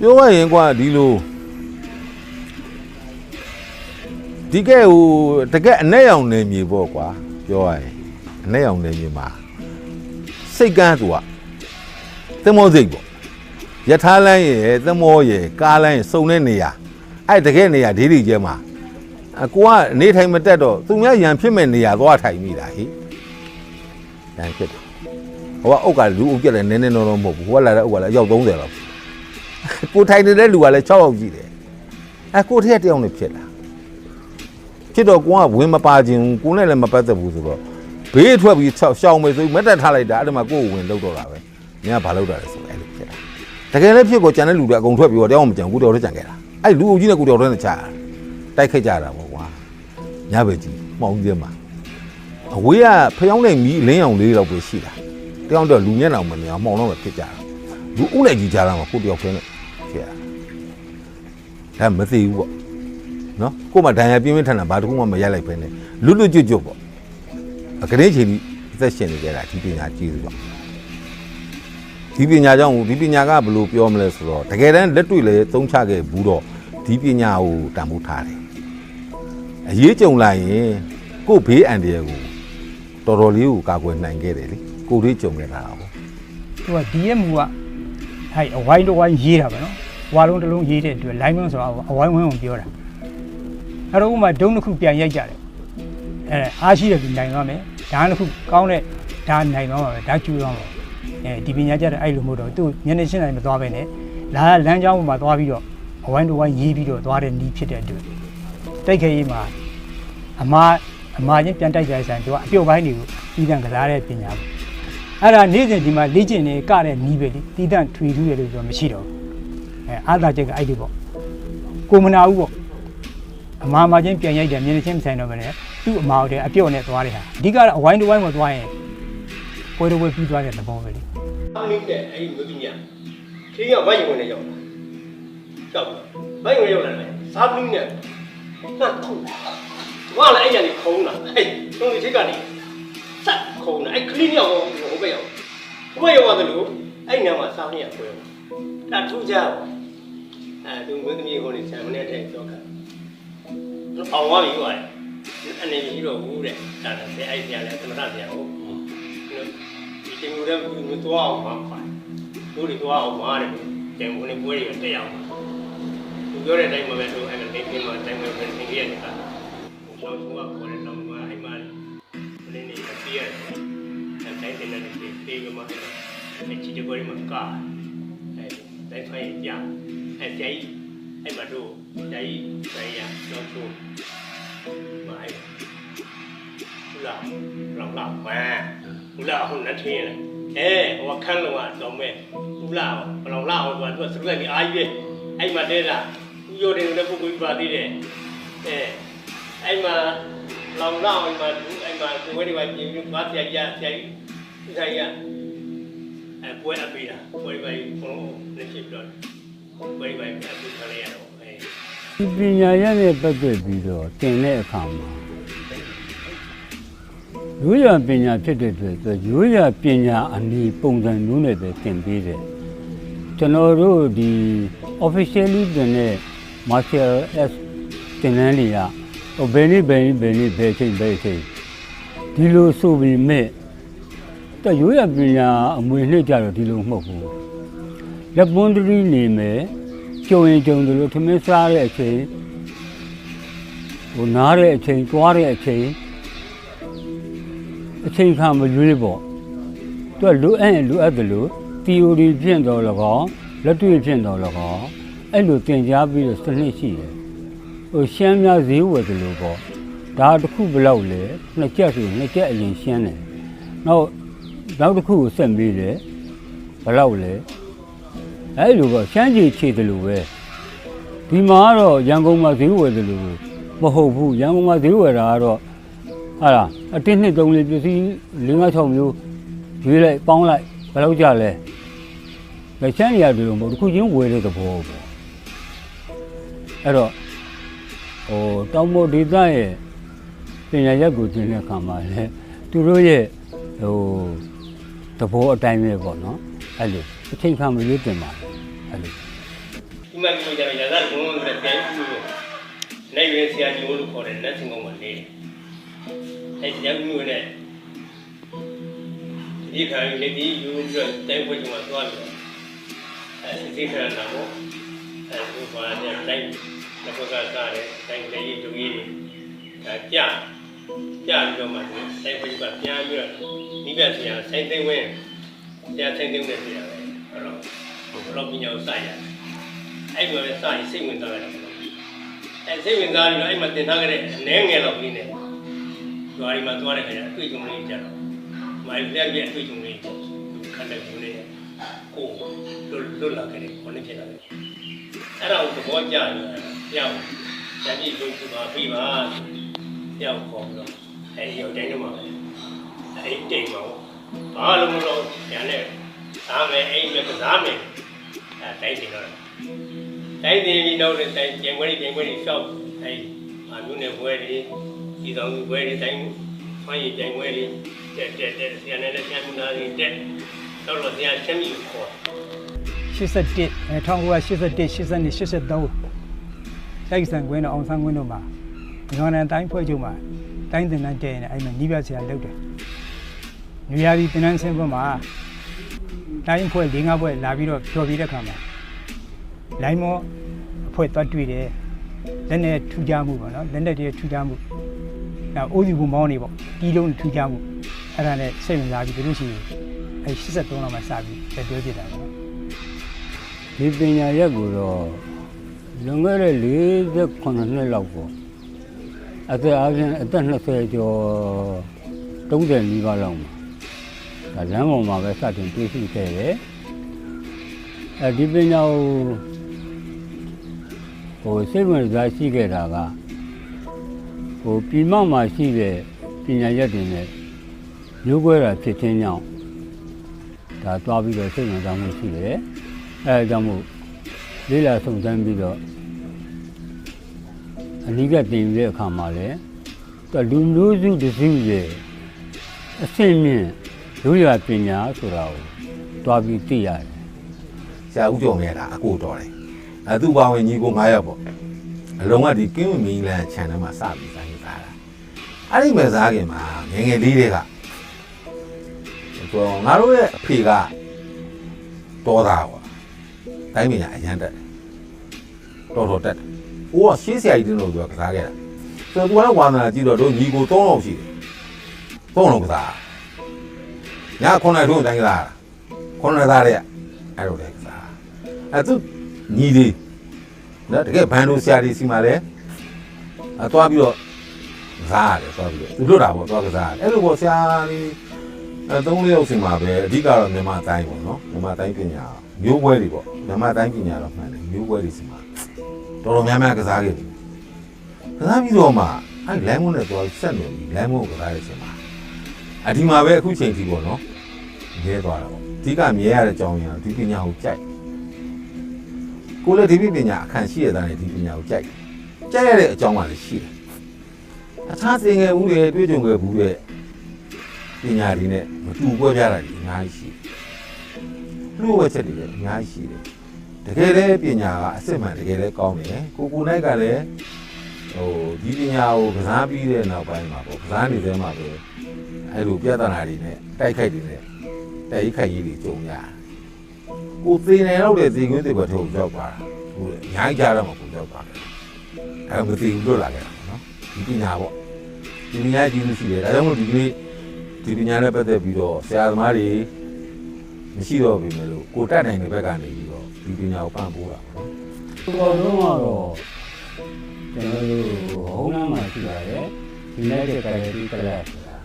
ပြောရရင်ကွာဒီလိုဒီကဲဟိုတကယ်အနဲ့ရောင်နေမြေပေါ့ကွာပြောရရင်အနဲ့ရောင်နေမြေမှာစိတ်ကန်းသူကသမောစိတ်ပေါ့ယထာလန်းရဲ့သမောရဲ့ကားလန်းရဲ့စုံတဲ့နေရာအဲ့တကယ်နေရာဒေးဒီကျဲမှာကိုကနေထိုင်မတက်တော့သူများရန်ဖြစ်မဲ့နေရာသွားထိုင်မိတာဟိရန်ဖြစ်တယ်ဟိုကအုတ်ကလူအုတ်ပြက်လည်းနည်းနည်းတော့မဟုတ်ဘူးဟိုကလာတဲ့အုတ်ကလည်းအယောက်30လောက်ကိုထိုင်နေတဲ့လူကလည်း6ယောက်ကြီးတယ်ကိုထက်တယောက်နဲ့ဖြစ်လာဖြစ်တော့ကိုကဝင်မပါခြင်းကိုနဲ့လည်းမပတ်သက်ဘူးဆိုတော့ဘေးထွက်ပြီးရှောင်းမယ်ဆိုပြီးမတက်ထားလိုက်တာအဲ့ဒါမှကိုကိုဝင်လောက်တော့တာပဲမင်းကဘာလောက်တာလဲဆိုအဲ့လိုဖြစ်တာတကယ်လည်းဖြစ်ကိုကြံတဲ့လူတွေအကုန်ထွက်ပြီးတော့တယောက်မှမကြံကိုတယောက်တည်းကြံခဲ့တာအဲ့လူအုပ်ကြီးနဲ့ကိုတယောက်တည်းနဲ့ချတာတိုက်ခိုက်ကြတာပေါ့ကွာညဘက်ကြီးမှောင်ကြီးမှာအဝေးကဖျောင်းနေမီလင်းအောင်လေးလောက်ပဲရှိတာတယောက်တော့လူမျက်နှာမနေအောင်မှောင်တော့ပဲဖြစ်ကြတာလူဥလိုက်ကြီးကြတာမှာကိုတယောက်ခဲနဲ့ဖြစ်ရဒါမသိဘူးပေါ့နော်ကို့မှာဒဏ်ရာပြင်းပြင်းထန်ထန်ဘာတစ်ခုမှမရိုက်လိုက်ပဲနဲ့လွတ်လွတ်ကျွတ်ကျွတ်ပေါ့ကလေးချိန်ကြီးအသက်ရှင်နေကြတာဒီပညာကြီးစုပေါ့ဒီပညာကြောင့်ဒီပညာကဘယ်လိုပြောမလဲဆိုတော့တကယ်တမ်းလက်တွေ့လည်းသုံးချခဲ့ဘူးတော့ဒီပညာကိုတန်ဖိုးထားတယ်အရေးကြုံလာရင်ကို့ဘေးအန္တရာယ်ကိုတော်တော်လေးကိုကာကွယ်နိုင်ခဲ့တယ်လေကိုလေးကြုံခဲ့တာပေါ့သူကဒီရဲ့မူကဟဲ့အဝိုင်းတစ်ဝိုင်းရေးတာပဲနော်ဝါလုံးတစ်လုံးရေးတဲ့အတွက်လိုင်းမန်းဆိုတာအဝိုင်းဝန်းကိုပြောတာအဲ့တော့ဥမာဒုံတစ်ခုပြန်ရိုက်ကြတယ်အားရှိတဲ့သူနိုင်သွားမယ်ဓာတ်တစ်ခုကောင်းတဲ့ဓာတ်နိုင်သွားမှာပဲဓာတ်ကျူးသွားမှာဒီပညာကြတဲ့အဲ့လိုမဟုတ်တော့သူညနေရှင်းတိုင်းမသွားပဲနဲ့လာလမ်းကြောင်းမှာသွားပြီးတော့အဝိုင်းတစ်ဝိုင်းရေးပြီးတော့သွားတဲ့နီးဖြစ်တဲ့အတွက်တိုက်ခဲရေးမှာအမားချင်းပြန်တိုက်ကြဆိုင်သူကအပြုတ်ပိုင်းတွေကိုတီးတန့်ကစားတဲ့ပညာအဲ့ဒါနေ့စဉ်ဒီမှာလေ့ကျင့်နေကတဲ့နီးပဲလေတီးတန့်ထွေထူးရလို့ဆိုမရှိတော့အားသာချက်ကအဲ့ဒီပေါ့ကိုမနာဘူးပေါ့အမားချင်းပြန်ရိုက်တယ်မြင်ချင်းမဆိုင်တော့ပဲနဲ့သူ့အမားတွေအပြုတ်နဲ့သွားတဲ့ဟာအဓိကတော့အဝိုင်းတစ်ဝိုင်းမှာသွားရင်ပွဲတော်ပွဲပြီးသွားတဲ့သဘောပဲလေအားလေးတဲ့အဲ့ဒီမျိုးပညာခေးကဝိုင်းဝင်နေရောက်လာကြောက်ဝိုင်းဝင်ရောက်လာတယ်စားပြီးနဲ့ငါခုဘာလဲအဲ့ရနေခုံးလာအဲ့တုံးဒီချိတ်ကနေစက်ခုံးလာအဲ့ကလေးမြောက်တော့ဟိုဘက်ရောက်သွားတယ်လို့အဲ့နာမှာစားနေရပွဲဒါထူးကြပါသူဝင်းသမီးဟိုနေဆံမနဲ့တဲ့တော့ခါအောင်သွားပြီဟိုအနေကြီးတော့ဘူးတဲ့ဒါလည်းအဲ့ဆရာလည်းသမထဆရာဟုတ်ဒီတင်လို့လည်းမသွားအောင်ပါပါတို့တွေသွားအောင်ပါတယ်တင်ဝင်ပွဲတွေတက်ရအောင်သူပြောတဲ့အတိုင်းမှာပဲသူအဲ့ဒါနေပြင်မှာတိုင်းမှာပြင်နေရတယ်ဟာကျောင်းကခေါ်တဲ့တောင်မှာအဲ့မှာလည်းနေပြရတယ်အဲ့တိုင်းတဲ့နေပေးကမှအဲ့ချီတဲ့ပွဲမှာကာအဲ့တိုင်းဖိုင်ပြအဲ့ကြိုက်အဲ့မှာတို့ကြိုက်ဆိုင်ရတော့သူမအဲ့ဘူးလားဘူးလားဟုတ်နဲ့ထင်းတယ်ဟိုခန်းလုံးကတော့မဲ့ဘူးလားဘလောင်လာဟိုကသူကစလိုက်ပြီးအားကြီးပဲအဲ့မှာတဲတာဦးရိုးတယ်လည်းပုဂ္ဂိုလ်ပါသေးတယ်အဲ့မှာလောင်လာအဲ့မှာကိုယ်တွေပဲပြင်ပြီးဘာဆရာကြီးဆိုင်ရပွဲအပေးတာပွဲပဲဘုံလက်ရှိပြီးတော့ပွဲပဲအပေးထားလိုက်ရတော့ဒီပညာရနဲ့ပတ်သက်ပြီးတော့တင်တဲ့အခါမှာရိုးရာပညာဖြစ်တဲ့အတွက်ရိုးရာပညာအနည်းပုံစံမျိုးနဲ့ပဲသင်ပေးတယ်ကျွန်တော်တို့ဒီ officially တင်တဲ့ martial arts သင်တန်းတွေကဘယ်နည်းဘယ်ချိန်ဒီလိုဆိုပြီးမဲ့ရိုးရာပညာအမွေနှိမ့်ကြတော့ဒီလိုမဟုတ်ဘူးလက်ပွန်းတရီနေမယ်ကြုံရင်ကြုံတယ်လို့ထမင်းစားတဲ့အချိန်ဟိုနားတဲ့အချိန်တွားတဲ့အချိန်ခါမရွေးပေါ့သူကလိုအပ်တယ်လို့ theory ဖြစ်တော့လကောလက်တွေ့ဖြစ်တော့လကောအဲ့လိုသင်ကြားပြီးတော့စနစ်ရှိတယ်ဟိုရှမ်းများဈေးဝယ်တယ်လို့ပေါ့ဒါတစ်ခုဘယ်လောက်လဲနှစ်ချက်ဆိုနှစ်ချက်အရင်ရှင်းတယ်နောက်တစ်ခုကိုဆက်ပြီးတယ်ဘယ်လောက်လဲအဲ့လိုပေါ့ရှမ်းကြီးခြေတယ်လို့ပဲဒီမှာကတော့ရန်ကုန်မှာဈေးဝယ်တယ်လို့မဟုတ်ဘူးရန်ကုန်မှာဈေးဝယ်တာကတော့ဟာလားအတင်းနှစ်သုံးလေးပစ္စည်း5-6မျိုးရွေးလိုက်ပေါင်းလိုက်ဘယ်လောက်ကြလဲလက်ချမ်းနေရတယ်လို့မဟုတ်တစ်ခုချင်းဝယ်တဲ့သဘောပဲအဲ့တော့တောင်ပေါ်ဒေသရဲ့ပညာရပ်ကိုသင်တဲ့အခါမှာလည်းသူတို့ရဲ့သဘောအတိုင်းပဲပေါ့နော်အဲ့လိုအချိန်ခါမရွေးတင်ပါတယ်အဲ့လို ဒီမှာဒီလိုကြရတာဘုံနဲ့ပြန်ပြီးလို့နိုင်ရဆရာကြီးလို့ခေါ်တယ်လက်စင်ကောင်ကနေအဲ့ဒီရောက်မျိုးနဲ့ဒီခါလေးဒီယူပြီးတော့တိုင်းဖွဲ့ကြမှာသွားပြီးတော့အဲဒီခါနာမို့အဲဒီဘာနဲ့တိုင်းတစ်ခါကစားတယ်တိုင်းလေးတူကြီးဒါကြပြီးတော့မှတိုင်းဖွဲ့ကပြန်ပြီးတော့ဒီဘက်ဆရာဆိုင်သိမ်းဝဲဆရာဆိုင်သိမ်းနေဆရာပဲအဲ့တော့ဘုရားပညာကိုစိုက်ရတယ်အဲ့ဒီလိုစိုက်စိတ်ဝင်စားရတယ်အဲ့စိတ်ဝင်စားပြီးတော့အဲ့မှာတင်ထားခဲ့တဲ့အနှဲငယ်တော့ပြီးနေကျွားဒီမှာသွားတဲ့ခါကျအတွေ့အကြုံလေးကြတော့မိုင်းလက်ပြအတွေ့အကြုံလေးခက်တဲ့ကိုလေးကိုလွတ်လာခဲ့တယ်ခေါင်းနဲ့ဖြစ်လာတယ်အဲ့ဒါကိုသဘောကျတယ်ပြောင်းကြည့်လို့ဒီမှာပြီးပါပြောင်းခေါ်တော့အဲ့ဒီရောက်တိုင်းတော့မှာအဲ့တိတ်မှာဘာလို့မလို့ညာနဲ့သားမယ်အိမ်နဲ့ကစားမယ်အဲ့တိုင်းတင်တော့တိုင်းတင်ပြီးတော့တိုင်းကျင်ခွဲတွေရှောက်အဲ့အမျိုးနဲ့ဘွဲတွေဒီတော်ဘွဲတွေတိုင်းဆွမ်းရည်ကျင်ခွဲတွေတက်ဆရာနဲ့ဆရာမသားတွေတက်တော့ဆရာချင်းကြီးခေါ်81 1981 82 83တိုက်စံကွင်းတော့အောင်ဆန်းကွင်းတို့မှာငေါနန်တိုင်းဖွဲ့ချုပ်မှာတိုင်းတင်တန်းတဲနေအဲ့မှာနီးပြဆရာလုပ်တယ်။new year ဒီတင်တန်းဆင်းပွဲမှာတိုင်းဖွဲ့၄-၅ဖွဲ့လာပြီးတော့ဖြော်ပြီးတဲ့ခါမှာလိုင်းမောအဖွဲ့သွားတွေ့တယ်လက်နဲ့ထူကြမှုပေါ့နော်လက်နဲ့တည်းထူကြမှုနောက်အိုးစီကူမောင်းနေပေါ့တီးလုံးထူကြမှုအဲ့ဒါနဲ့စိတ်ဝင်စားပြီးတို့ရှိအဲ့83လောက်မှစပြီးပြောဖြစ်တာပေါ့ဒီပညာရက်ကိုတော့လွန်ခဲ့တဲ့48နှစ်လောက်ပေါ့အသက်အားဖြင့်အသက်20ကျော်30နီးပါးလောက်မှာဒါလမ်းပေါ်မှာပဲစတင်တွေ့ရှိခဲ့တယ်ဒီပညာကိုစိတ်ဝင်စားရှိခဲ့တာကပြည်မမှာရှိတဲ့ပညာရက်တွေနဲ့မျိုးကွဲတာဖြစ်ခြင်းကြောင့်ဒါတွားပြီးတော့စိတ်ဝင်စားမှုရှိတယ်အဲဒါကြောင့်မို့လေးလာဆုံစမ်းပြီးတော့အနိကတင်ယူတဲ့အခါမှာလည်းလူမျိုးစုတစ်စုရဲ့အဆင့်မြင့်လူရပညာဆိုတာကိုတွားပြီးသိရတယ်ဆရာဦးကျော်မြတ်ကအကိုတော်တယ်သူ့ပါဝင်ညီကို9ယောက်ပေါ့အလုံးကဒီကင်းမီလန်ခြံထဲမှာစပြီးဆိုင်စားတာအဲ့ဒီမဲ့စားခင်မှာငယ်ငယ်လေးတွေကငါတို့ရဲ့အဖေကတော်သားကွာတိုင်းပြည်ကအရန်တက်တော်တက်တယ်။အိုးကရှေးဆရာကြီးတင်းလို့ပြောကစားခဲ့တာ။ဆိုတော့သူကလည်းဝါသနာကြည့်တော့တို့ညီကို3လောက်ရှိတယ်။3လောက်ကစား။ည9နာရီထိုးတိုင်းကစား။9သားတဲ့အဲ့လိုလည်းကစား။အဲ့သူညီလေးနော်တကယ်ဘန်တို့ဆရာကြီးစီမှာလည်းသွားပြီးတော့ကစားရတယ်သွားပြီးတော့သူလွတ်တာပေါ့သွားကစား။အဲ့လိုပေါ့ဆရာကြီး3-4ယောက်စီမှာပဲအဓိကတော့မြန်မာတိုင်းပေါ့နော်။မြန်မာတိုင်းပညာမျိုးပွဲတွေပေါ့မြန်မာတိုင်းပညာတော့မှန်တယ်မျိုးပွဲတွေစီမှာတော်တော်များများကစားခဲ့တယ်ကစားပြီးတော့မှအဲ့လိုင်းမုန်းနဲ့တော့ဆက်နေပြီလိုင်းမုန်းကိုကစားရခြင်းမှာဒီမှာပဲအခုချိန်ထိပေါ့နော်ရဲသွားတာပေါ့အဓိကမြဲရတဲ့အကြောင်းရင်းဒီပညာကိုကြိုက်ကိုလည်းဒီပညာအခန့်ရှိရတဲ့ဒီပညာကိုကြိုက်ရတဲ့အကြောင်းကလည်းရှိတယ်အခြားစင်ငယ်ဦးတွေတွေ့ကြုံခဲ့ဘူးတဲ့ပညာတွေနဲ့မတူပွဲပြတာတွေအများကြီးရှိလူ့ဝက်ချက်တွေလည်းအများကြီးရှိတယ်တကယ်လည်းပညာကအစစ်မှန်တကယ်လည်းကောင်းတယ်ကိုနိုင်ကလည်းဒီပညာကိုကစားပြီးတဲ့နောက်ပိုင်းမှာပေါ့ကစားနေတဲ့မှာပဲအဲ့လိုပြဿနာတွေနဲ့တိုက်ခိုက်တွေနဲ့တိုက်ခိုက်ရေးတွေကြုံရတယ်ကိုသိနေတော့တဲ့ဇေကွင်းတွေပဲထုတ်ရောက်ပါဟိုအများကြီးကြားတော့မှကိုရောက်ပါတယ်အဲ့မသိဘူးလို့လာခဲ့တာနော်ဒီပညာပေါ့ဒီပညာကြီးလို့ရှိတယ်ဒါကြောင့်မို့ဒီကနေ့ဒီပညာနဲ့ပတ်သက်ပြီးတော့ဆရာသမားတွေမရှိတော့ပြီလို့ကိုတက်နိုင်တဲ့ဘက်ကနေပြီးတော့ဒီပညာကိုပံ့ပိုးတာပေါ့နော်။တော့ကတော့ကျွန်တော်တို့ဟောင်းလမ်းမှာရှိပါတယ်ဒီနေ့တဲ့ကာရီကလပ်ဆိုတာ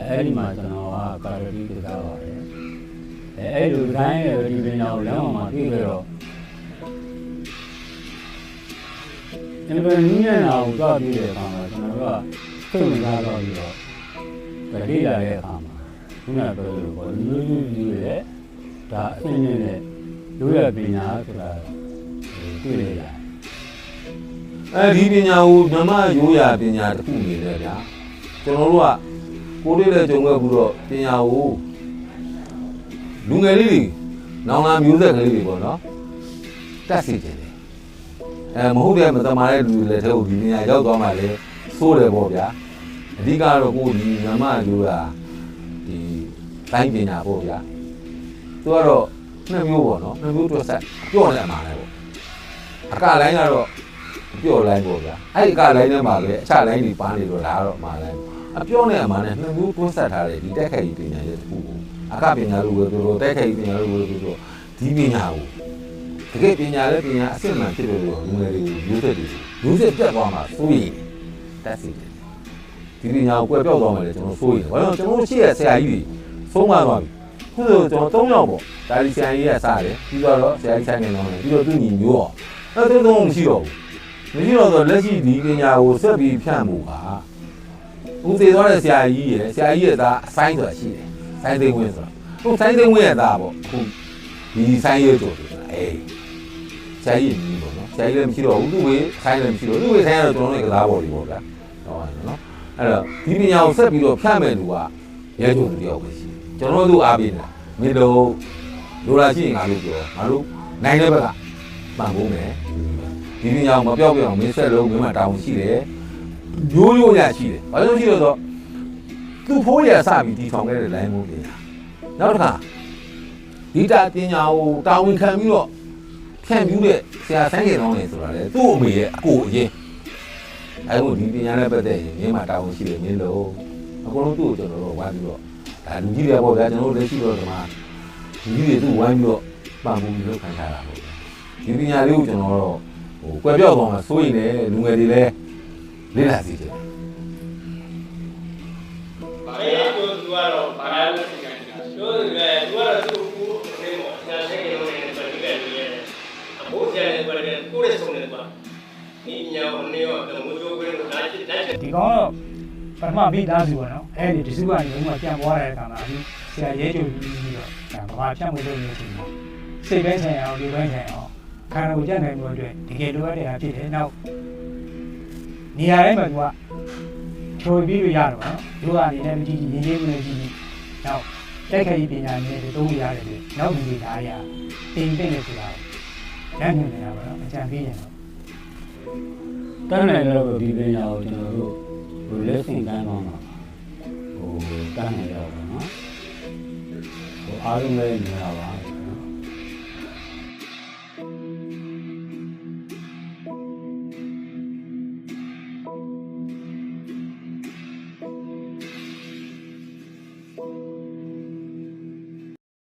အဲ့ဒီမှာကျွန်တော်ကကာရီကစားပါတယ်အဲ့လိုတိုင်းရဲ့ဒီပညာကိုလမ်းမှာတွေ့ကြတော့ဒီလိုနည်းနာကိုသွားပြီးတဲ့အခါမှာကျွန်တော်ကစိတ်ဝင်စားတော့ပြီးတော့လေ့လာတဲ့အခါမှာခုနကပြောလို့ပေါ့လူမျိုးကြီးရဲ့ဒါအင်းင်းနဲ့လူရပညာဆိုတာတွေ့ရတာဒီပညာကိုဓမ္မရိုးရာပညာတစ်ခုနေတယ်ဗျာကျွန်တော်တို့ကကိုလေးလည်းကြုံခဲ့ဘူးတော့ပညာကိုလူငယ်လေးတွေနောင်လာမျိုးဆက်ကလေးတွေပေါ့နော် တက်စီတယ်မဟုတ်တယ်မတမားတဲ့လူတွေလည်းထုတ်ဒီနေရာရောက်သွားမှလည်းစိုးတယ်ပေါ့ဗျာအဓိကတော့ကိုဒီမြမလူကဒီတိုင်းပညာပေါ့ဗျာသူကတော့နှစ်မျိုးပေါ့နော်နှစ်မျိုးတွက်ဆက်ပြော့နေမှာလဲပေါ့အကလိုင်းကတော့ပြော့လိုင်းပေါ့ဗျာအဲ့ဒီအကလိုင်းထဲမှာပဲအခြားလိုင်းတွေပါနေတော့ဒါကတော့မှာလိုင်းအပြော့နေမှာနဲ့နှစ်မျိုးတွက်ဆက်ထားတယ်ဒီတက်ခိုင်ပညာရဲ့တစ်ခုကိုအကပညာလို့ပဲပြောတက်ခိုင်ပညာလို့ပဲပြောဒီပညာကိုတကယ်ပညာလည်းပညာအစစ်မှန်ဖြစ်လို့လူငယ်တွေကိုရိုးသက်တယ်ရိုးသက်ပြတ်သွားမှာစိုးရိမ်တက်စီတယ်ဒီပညာကိုကွယ်ပြောက်သွားမှလည်းကျွန်တော်စိုးရိမ်ဘာလို့ကျွန်တော်ရှိရဆရာကြီးတွေဆုံးမသွားပြီခုဆိုကျွန်တော်3ယောက်ပေါ့ဒါဒီဆရာကြီးကစားတယ်ပြီးတော့ဆရာကြီးဆိုင်နေတော့ပြီးတော့သူညီမျိုးရောအဲ့ဒါတော့မရှိတော့ဘူးမရှိတော့ဆိုလက်ရှိဒီပညာကိုဆက်ပြီးဖြန့်ဖို့ပါဦးသေးသွားတဲ့ဆရာကြီးရဲ့ဆရာကြီးရဲ့သားအဆိုင်ဆိုတာရှိတယ်ဆိုင်သိန်းဝင်းဆိုတာဟိုဆိုင်သိန်းဝင်းရဲ့သားပေါ့အခုဒီဆိုင်ရဲကျော်ဆိုတာအေးဆရာကြီးကြီးပေါ့နော်ဆရာကြီးလည်းမရှိတော့ဘူးသူ့ဝေးဆိုင်လည်းမရှိတော့သူ့ဝေးဆိုင်ကတော့ကျွန်တော်တို့ကစားပေါ်ပြီပေါ့ဗျာဟောတယ်နော်အဲ့တော့ဒီပညာကိုဆက်ပြီးတော့ဖြန့်မဲ့လူကရဲကျော်တယောက်ပဲရှိကျွန်တော်တို့အားပေးနေတာမင်းတို့လိုလာရှိရင်ငါတို့ပြောငါတို့နိုင်တဲ့ဘက်ကပံ့ပိုးမယ်ဒီပညာကိုမပြောက်ပြအောင်မင်းဆက်လုံးမင်းမတောင်းရှိတယ်ရိုးရိုးရရှိတယ်ဘာလို့ရှိလို့ဆိုသူ့ဖိုးရစပြီးတီထောင်ခဲ့တဲ့ line မို့လေနောက်တစ်ခါဒီတာပညာကိုတာဝန်ခံပြီးတော့ဖြန့်ပြူးတဲ့ဆရာဆိုင်ကေတောင်းနေဆိုတာလေသူ့အမေရဲ့အကိုအရင်အဲဟိုဒီပညာနဲ့ပတ်သက်ရင်မင်းမတာဝန်ရှိတယ်မင်းလို့အကုန်လုံးသူ့ကိုကျွန်တော်တို့ဝိုင်းပြီးတော့ဒါလူကြီးတွေပေါ့ဗျာကျွန်တော်တို့လက်ရှိတော့ဒီမှာလူကြီးတွေသူ့ဝိုင်းပြီးတော့ပံ့ပိုးပြီးလုပ်ခံထားတာပေါ့ဒီပညာလေးကိုကျွန်တော်တို့ဟိုကွယ်ပြောက်သွားမှာစိုးရင်လည်းလူငယ်တွေလည်းလေ့လာစီတယ် ဘာလဲတို့သူကတော့ဘာလဲလို့သိကြတယ်တို့သူကတော့သူ့ကိုနေမောဆရာဆိုင်ရုံနဲ့ပတ်သက်တဲ့လူရဲ့အမိုးဆရာနဲ့ပတ်သက်တဲ့ကိုယ့်ရဲ့ဆုံးနေပါဒီညောင်းနေရောတမိုးချိုးကွင်းကိုဒါချစ် ဒီကောင်တော့ပထမမိသားစုပေါ့နော်အဲ့ဒီဒီစုကနေဘုံမှာပြန်သွားတဲ့အခါမှာဒီဆရာရဲချုပ်ပြီးတော့ဒါဘာဖြတ်မလို့နေတယ်စိတ်ပိုင်းဆိုင်အောင်ဒီပိုင်းဆိုင်အောင်ခန္ဓာကိုယ်ကြနိုင်မှုအတွက်တကယ်လိုအပ်တဲ့အားဖြစ်တယ်နောက်နေရာတိုင်းမှာသူကချိုးပြီးလို့ရတော့နော်သူကအနေနဲ့မကြည့်ရင်းရင်းနဲ့ကြည့်နောက်တိုက်ခိုက်ပညာနဲ့တုံးရရတယ်လေနောက်ဒီဓာတ်ရတင်တဲ့နေဆိုတာရမ်းနေနေတာပါနော်အကြံပေးရင်တော့ တန်းနိုင်တော့ဒီပညာကိုကျွန်တော်တို့ဟိုလက်ဆင့်ကမ်းပါမှာဟိုတန်းနိုင်တော့ပါနော်ဟိုအားလုံးလည်းနေရပါ